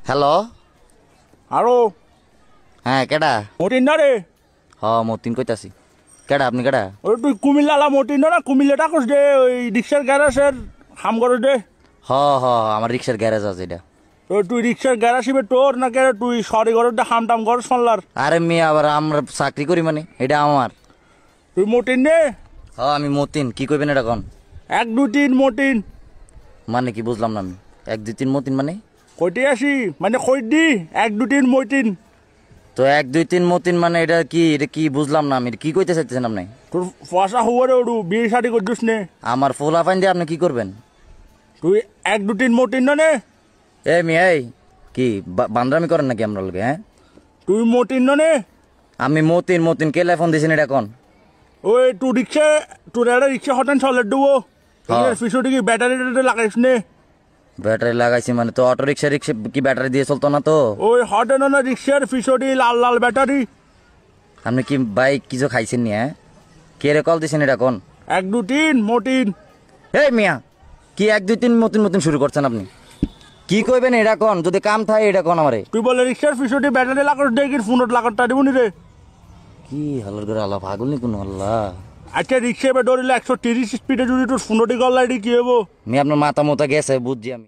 Hello আরো হ্যাঁ কেডা মতিন না রে মতিন কইতাছি কেডা আপনি কেডা ওই তুই কুমিল্লা মতিন না কুমিল্লাটা করছ দে ওই রিক্সার গ্যারেজের হাম করছ দে হ হ আমার রিক্সার গ্যারেজ আছে এটা। তো তুই রিক্সার গ্যারেজ হিবে তোর না কে তুই সরি ঘরের দে হাম টাম করছ শুনলার আরে মেয়ে আবার আমরা চাকরি করি মানে এটা আমার। তুই মতিন নে আমি মতিন কি কইবেন এটা কোন? 1 2 3 মতিন মানে কি বুঝলাম না আমি 1 2 3 মতিন মানে কইতে আসি মানে কই দি 1 2 3 মতিন তো 1 2 3 মতিন মানে এটা কি বুঝলাম না আমি কি কইতে চাইতেছেন আপনি? তোর পয়সা হুয়ারে ওড়ু বিয়ে শাড়ি করছিস নে আমার ফুলা ফাইন দিয়ে আপনি কি করবেন? তুই 1 2 3 মতিন না নে এই মেয়ে এই কি বান্দরামি করেন নাকি আমরা লগে? হ্যাঁ তুই মতিন না নে আমি মতিন কে ফোন দিছেন এটা কোন? ওই তুই রিক্সা তোর একটা রিক্সা হঠাৎ চলে দেবো পিছনে কি ব্যাটারি লাগাইস নে ব্যাটারি লাগাইছি মানে তো অটো রিক্সা কি ব্যাটারি দিয়ে চলতো না তো? ওই হঠাৎ না রিক্সার পিছনে লাল লাল ব্যাটারি। আপনি কি বাইক কিছু খাইছেন নি? হ্যাঁ কে রে কল দিছেন এটা কোন? 1 2 3 মতিন। এই মিয়া কি 1 2 3 মতিন শুরু করছেন আপনি? কি কইবেন এটা কোন? যদি কাম থাকে এটা কোন আমারে? তুই বলে রিক্সার পিছনে ব্যাটারি লাগাস দেখি ফোনত লাগাটা দিবনি রে কি হালার করে আল্লাহ পাগল নি কোন আল্লাহ। আচ্ছা রিক্সা ধরিলে 130 স্পিডে যদি তোর ফোনটি গল্লাইডি কি হবো? আপনার মাথা মোতা গেছে বুঝছি আমি।